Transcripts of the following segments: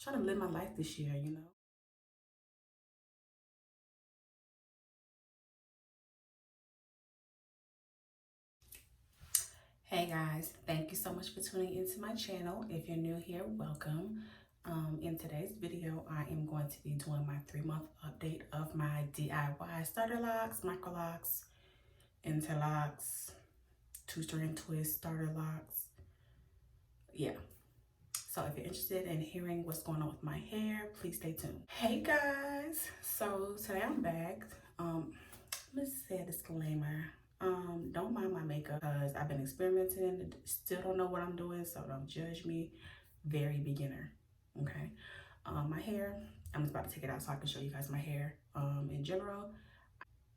trying to live my life this year, you know. Hey guys, thank you so much for tuning into my channel. If you're new here, welcome. In today's video, I am going to be doing my 3-month update of my DIY starter locks, micro locks, interlocks, 2-strand twist starter locks. Yeah. So if you're interested in hearing what's going on with my hair, please stay tuned. Hey guys, so today I'm back. Let's say a disclaimer. Don't mind my makeup because I've been experimenting, still don't know what I'm doing, so don't judge me. Very beginner, okay? My hair, I'm just about to take it out so I can show you guys my hair. In general,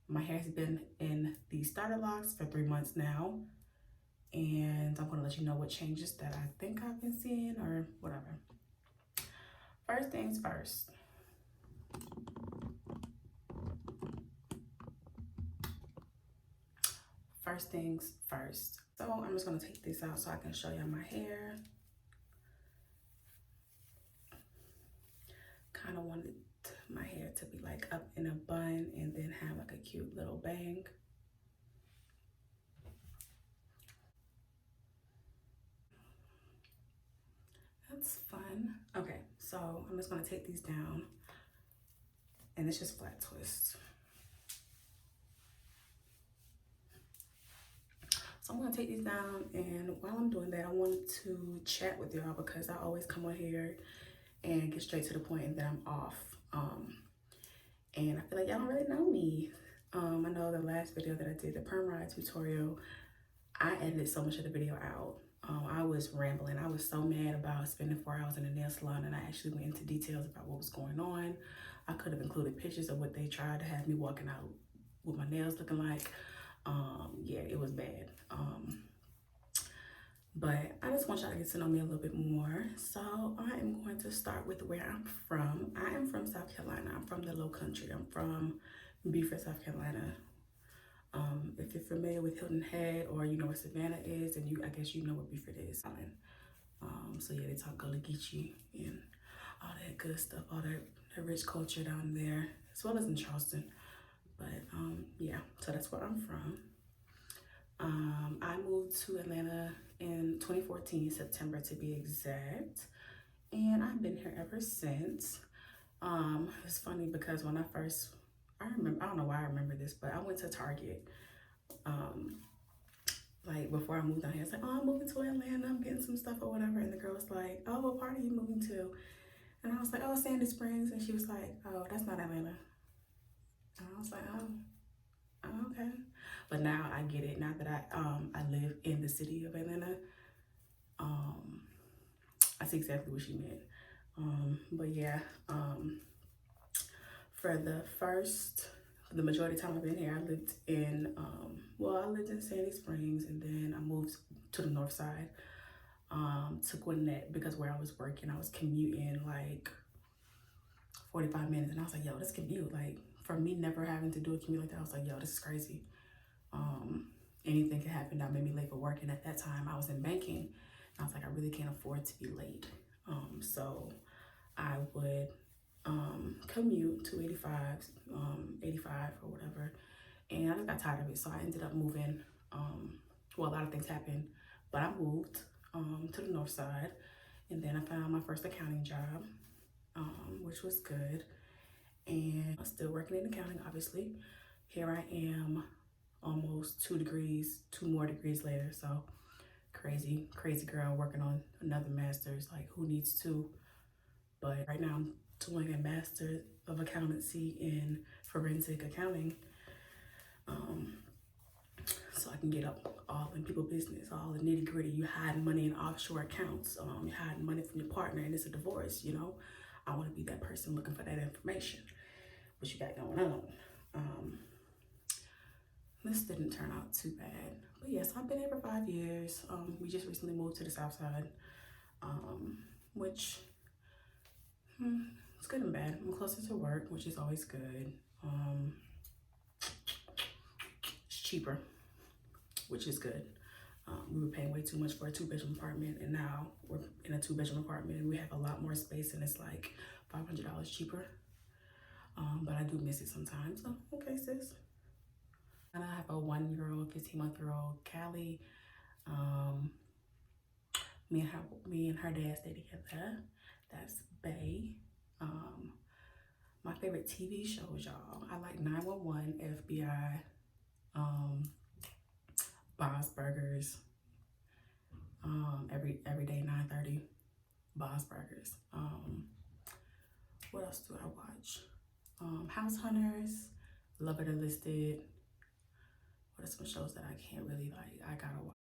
my hair has been in the starter locks for 3 months now, and I'm gonna let you know what changes that I think I've been seeing or whatever. First things first. First things first. So I'm just gonna take this out so I can show you my hair. Kind of wanted my hair to be like up in a bun and then have like a cute little bang. That's fun. Okay, so I'm just gonna take these down and it's just flat twist. So I'm gonna take these down, and while I'm doing that, I wanted to chat with y'all because I always come on here and get straight to the point and then I'm off. And I feel like y'all don't really know me. I know the last video that I did, the perm ride tutorial, I edited so much of the video out. I was rambling. I was so mad about spending 4 hours in a nail salon, and I actually went into details about what was going on. I could have included pictures of what they tried to have me walking out with my nails looking like. Yeah, it was bad. But I just want y'all to get to know me a little bit more. So I am going to start with where I'm from. I am from South Carolina. I'm from the Low Country. I'm from Beaufort, South Carolina. If you're familiar with Hilton Head or you know where Savannah is, then I guess you know what Beaufort is. So yeah, they talk Gullah Geechee and all that good stuff, all that rich culture down there, as well as in Charleston. But yeah, so that's where I'm from. I moved to Atlanta in 2014, September to be exact, and I've been here ever since. It's funny because when I remember, I don't know why I remember this, but I went to Target, like before I moved down here. It's like, oh, I'm moving to Atlanta, I'm getting some stuff or whatever, and the girl was like, oh, what part are you moving to? And I was like, oh, Sandy Springs, and she was like, oh, that's not Atlanta. And I was like, oh, okay. But now I get it. Now that I live in the city of Atlanta, I see exactly what she meant. But yeah, for the majority of the time I've been here, I lived in, I lived in Sandy Springs, and then I moved to the north side, to Gwinnett, because where I was working, I was commuting like 45 minutes, and I was like, yo, this commute, like, for me never having to do a commute like that, I was like, yo, this is crazy. Anything could happen that made me late for work, and at that time I was in banking, and I was like, I really can't afford to be late. So I would commute to 85 or whatever, and I just got tired of it, so I ended up moving. A lot of things happened, but I moved to the north side, and then I found my first accounting job, which was good, and I'm still working in accounting, obviously. Here I am, almost 2 more degrees later, so crazy girl working on another master's. Like, who needs two? But right now I'm doing a master of accountancy in forensic accounting, so I can get up all in people business, all the nitty gritty. You hide money in offshore accounts, you hide money from your partner and it's a divorce, you know. I want to be that person looking for that information. What you got going on? This didn't turn out too bad, but yes, I've been here for 5 years. We just recently moved to the south side, which it's good and bad. I'm closer to work, which is always good. It's cheaper, which is good. We were paying way too much for a 2-bedroom apartment, and now we're in a 2-bedroom apartment and we have a lot more space and it's like $500 cheaper. But I do miss it sometimes. So, okay, sis. And I have a 1-year-old, 15-month-old Callie. Me and her dad stay together. That's Bay. My favorite TV shows, y'all. I like 911, FBI, Bob's Burgers. Every day 9:30, Bob's Burgers. What else do I watch? House Hunters, Love It or Listed. What are some shows that I can't really like? I gotta watch.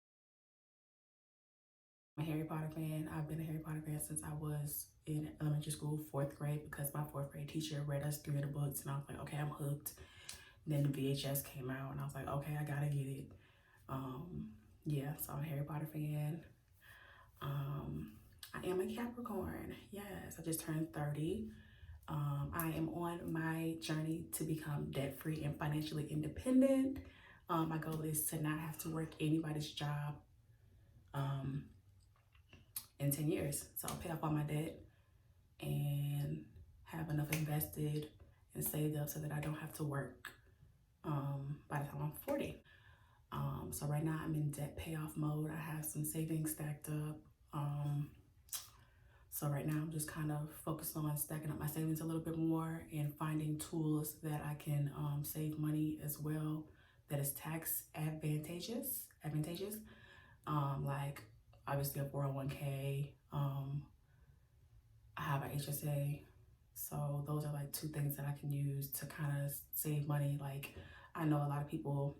I'm a Harry Potter fan. I've been a Harry Potter fan since I was in elementary school, 4th grade, because my 4th grade teacher read us 3 of the books, and I was like, okay, I'm hooked. And then the VHS came out, and I was like, okay, I gotta get it. Yeah, so I'm a Harry Potter fan. I am a Capricorn. Yes, I just turned 30. I am on my journey to become debt-free and financially independent. My goal is to not have to work anybody's job in 10 years. So I'll pay off all my debt and have enough invested and saved up so that I don't have to work by the time I'm 40. So right now I'm in debt payoff mode. I have some savings stacked up. So right now I'm just kind of focused on stacking up my savings a little bit more and finding tools that I can save money as well that is tax advantageous. Like obviously a 401k. I have an HSA. So those are like 2 things that I can use to kind of save money. Like I know a lot of people,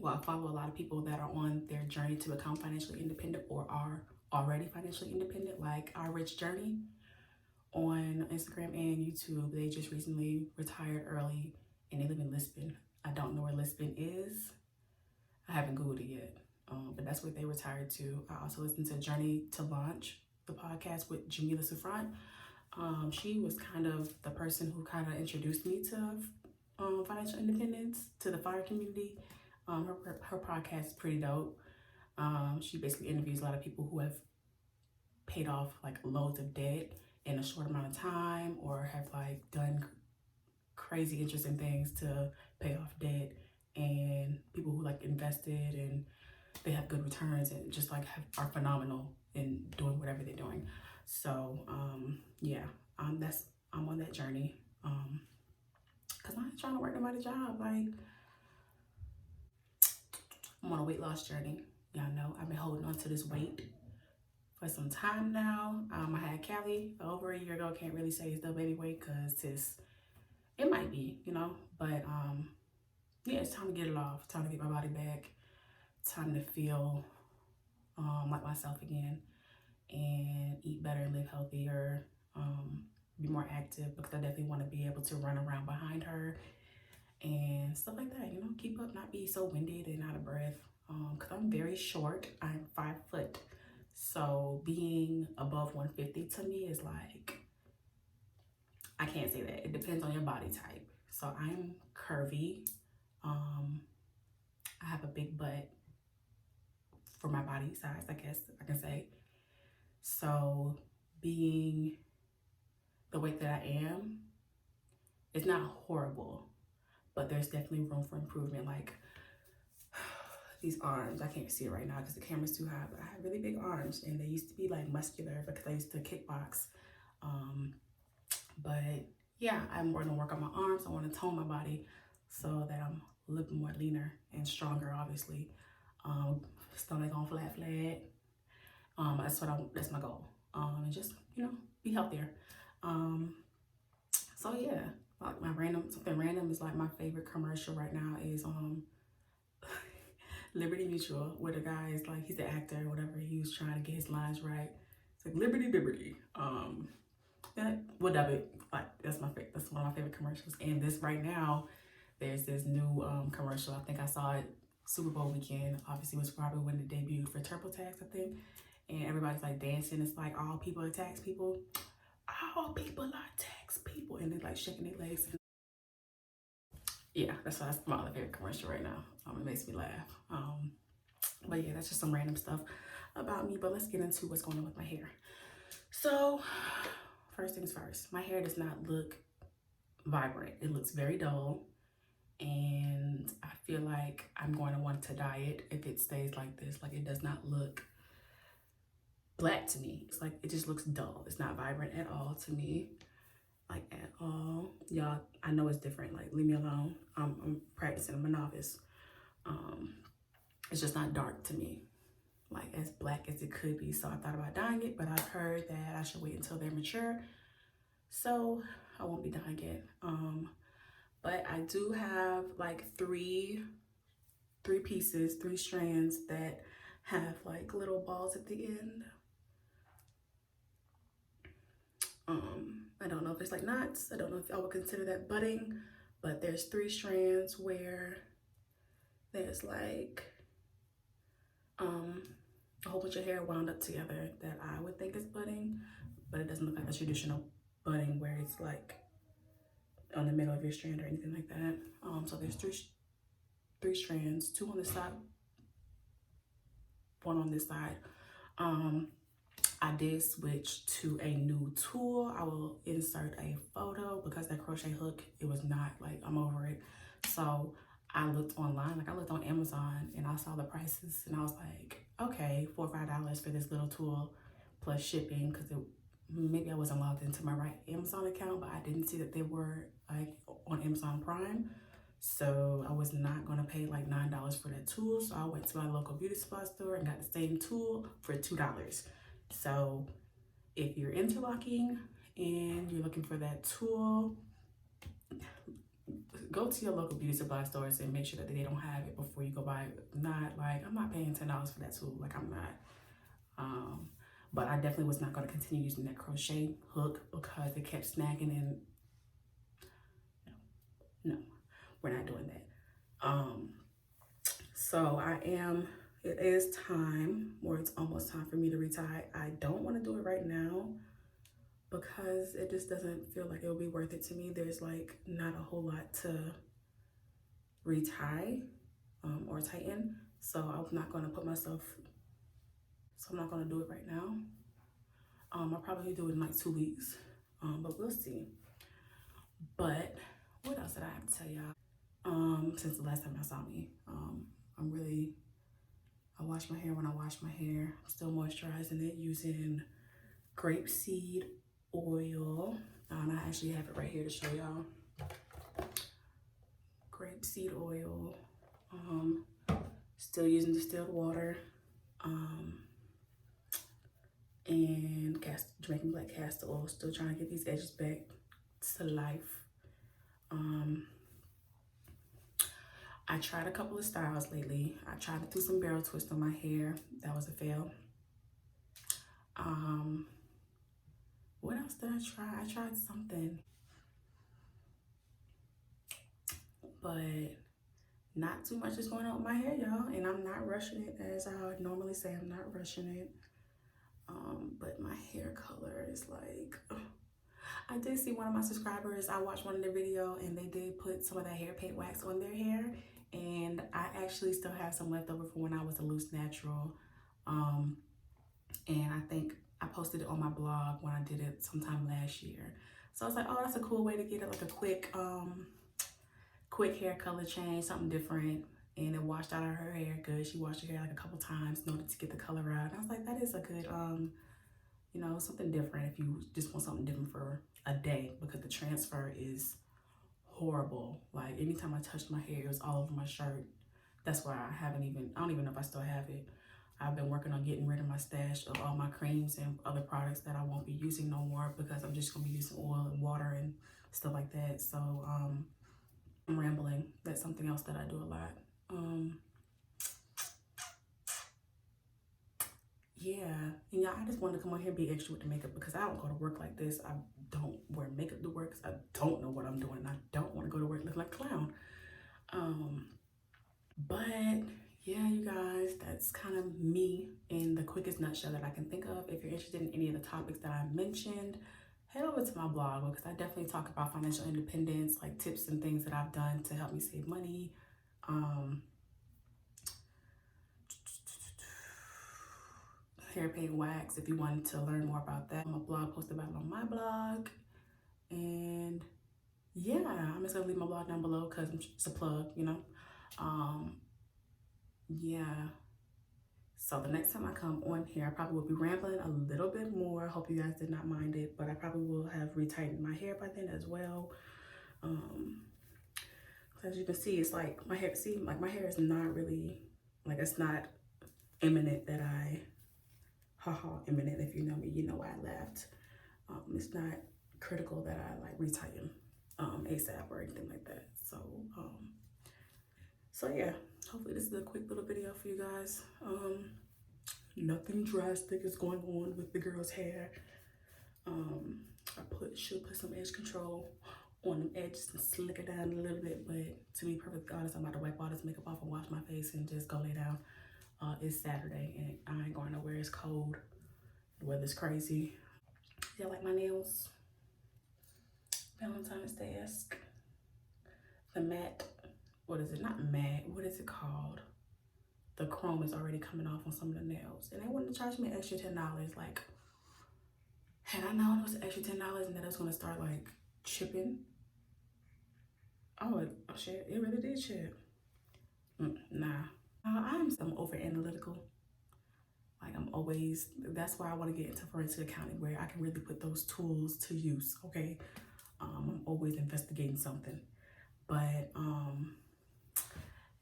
I follow a lot of people that are on their journey to become financially independent or are already financially independent, like Our Rich Journey on Instagram and YouTube. They just recently retired early and they live in Lisbon. I don't know where Lisbon is. I haven't Googled it yet, but that's what they retired to. I also listened to Journey to Launch, the podcast with Jamila. She was kind of the person who kind of introduced me to financial independence, to the FIRE community. Her podcast is pretty dope. She basically interviews a lot of people who have paid off like loads of debt in a short amount of time or have like done crazy interesting things to pay off debt, and people who like invested and they have good returns and just like are phenomenal in doing whatever they're doing. So yeah, I'm on that journey because I'm not trying to work nobody's job. Like I'm on a weight loss journey. Y'all know I've been holding on to this weight for some time now. I had Callie over a year ago. Can't really say it's the baby weight because it might be, but yeah, it's time to get it off. Time to get my body back. Time to feel like myself again and eat better and live healthier, be more active, because I definitely want to be able to run around behind her and stuff like that, keep up, not be so winded and out of breath, because I'm very short. I'm 5 foot, so being above 150 to me is like, I can't say that. It depends on your body type. So I'm curvy. I have a big butt for my body size, I guess I can say. So being the weight that I am, it's not horrible, but there's definitely room for improvement. Like these arms, I can't see it right now because the camera's too high, but I have really big arms and they used to be like muscular because I used to kickbox. But yeah, I'm going to work on my arms. I want to tone my body so that I'm a little bit more leaner and stronger, obviously. Stomach on flat. That's my goal. And just, be healthier. So yeah, like something random is like my favorite commercial right now is Liberty Mutual, where the guy is like, he's the actor or whatever, he was trying to get his lines right. It's like Liberty. Whatever, like that's one of my favorite commercials. And this right now, there's this new commercial. I think I saw it Super Bowl weekend. Obviously, it was probably when it debuted for TurboTax, I think. And everybody's like dancing. It's like all people are tax people. All people are tax people, and they're like shaking their legs. Yeah, that's my other favorite commercial right now. It makes me laugh. But yeah, that's just some random stuff about me. But let's get into what's going on with my hair. So first things first, my hair does not look vibrant. It looks very dull, and I feel like I'm going to want to dye it if it stays like this. Like, it does not look black to me. It's like, it just looks dull. It's not vibrant at all to me, like at all. Y'all, I know it's different. Like, leave me alone. I'm practicing. I'm a novice. It's just not dark to me, like as black as it could be. So I thought about dyeing it, but I've heard that I should wait until they're mature. So I won't be dyeing it. But I do have like three pieces, 3 strands that have like little balls at the end. I don't know if it's like knots. I don't know if I would consider that budding, but there's 3 strands where there's like a whole bunch of hair wound up together that I would think is budding, but it doesn't look like a traditional budding where it's like on the middle of your strand or anything like that. So there's three strands, 2 on this side, 1 on this side. I did switch to a new tool. I will insert a photo because that crochet hook, it was not like, I'm over it. So I looked online, like I looked on Amazon, and I saw the prices and I was like, okay, $4 or $5 for this little tool plus shipping, because maybe I wasn't logged into my right Amazon account, but I didn't see that they were like on Amazon Prime. So I was not gonna pay like $9 for that tool. So I went to my local beauty supply store and got the same tool for $2. So if you're interlocking and you're looking for that tool, go to your local beauty supply stores and make sure that they don't have it before you go buy it. Not like, I'm not paying $10 for that tool. Like, I'm not. But I definitely was not going to continue using that crochet hook because it kept snagging, and no, we're not doing that. So it is time, or it's almost time for me to retie. I don't want to do it right now because it just doesn't feel like it'll be worth it to me. There's like not a whole lot to retie or tighten. So I'm not going to do it right now. I'll probably do it in like 2 weeks, but we'll see. But what else did I have to tell y'all? Since the last time y'all saw me, I wash my hair when I wash my hair. I'm still moisturizing it using grapeseed oil. And I actually have it right here to show y'all. Grapeseed oil. Still using distilled water. And Jamaican black castor oil. Still trying to get these edges back to life. I tried a couple of styles lately. I tried to do some barrel twist on my hair. That was a fail. What else did I try? I tried something, but not too much is going on with my hair, y'all. And I'm not rushing it, as I would normally say. I'm not rushing it. But my hair color is like, I did see one of my subscribers, I watched one of their video and they did put some of that hair paint wax on their hair. And I actually still have some left over from when I was a loose natural. And I think I posted it on my blog when I did it sometime last year. So I was like, oh, that's a cool way to get it, like a quick hair color change, something different. And it washed out her hair good. She washed her hair like a couple times in order to get the color out. And I was like, that is a good, you know, something different if you just want something different for a day, because the transfer is horrible. Like, anytime I touched my hair, it was all over my shirt. That's why I don't even know if I still have it. I've been working on getting rid of my stash of all my creams and other products that I won't be using no more, because I'm just gonna be using oil and water and stuff like that. So I'm rambling. That's something else that I do a lot. Yeah, and y'all, I just wanted to come on here and be extra with the makeup because I don't go to work like this. I don't wear makeup to work because I don't know what I'm doing. I don't want to go to work looking like a clown. But yeah, you guys, that's kind of me in the quickest nutshell that I can think of. If you're interested in any of the topics that I mentioned, head over to my blog, because I definitely talk about financial independence, like tips and things that I've done to help me save money. hair paint wax if you wanted to learn more about that. I'm a blog post about it on my blog. And yeah, I'm just gonna leave my blog down below because it's a plug, you know. Yeah. So the next time I come on here, I probably will be rambling a little bit more. I hope you guys did not mind it, but I probably will have retightened my hair by then as well. As you can see, it's like my hair, my hair is not really, like it's not imminent that imminent. If you know me, you know why I laughed. It's not critical that I like retighten ASAP or anything like that. So yeah, hopefully this is a quick little video for you guys. Nothing drastic is going on with the girl's hair. I should put some edge control on them edges and slick it down a little bit, but to be perfectly honest, I'm about to wipe all this makeup off and wash my face and just go lay down. It's Saturday and I ain't going nowhere. It's cold. The weather's crazy. Yeah, like my nails. Valentine's Day-esque. The matte, what is it? Not matte, what is it called? The chrome is already coming off on some of the nails. And they wanted to charge me an extra $10. Like, had I known it was an extra $10 and that it was gonna start like chipping. Oh shit, it really did chip. Nah. I'm over analytical. Like I'm always, that's why I want to get into forensic accounting where I can really put those tools to use, okay? I'm always investigating something. But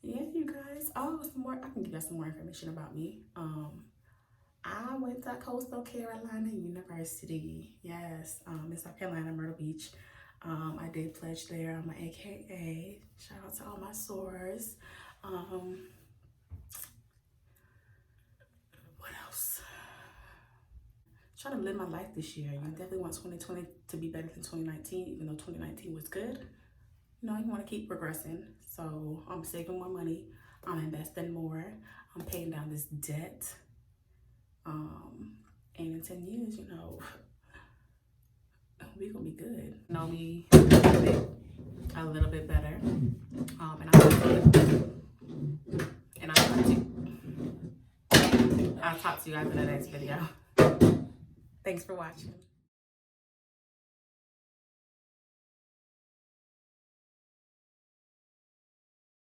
yeah, you guys. Oh, I can give you some more information about me. I went to Coastal Carolina University. Yes, in South Carolina, Myrtle Beach. I did pledge there. I'm an AKA. Shout out to all my sorors. What else? Trying to live my life this year. I definitely want 2020 to be better than 2019, even though 2019 was good. You know, you want to keep progressing. So I'm saving more money. I'm investing more. I'm paying down this debt. And in 10 years, you know, we're gonna be good. Know me a little bit better. I'll talk to you guys in the next video. Thanks for watching.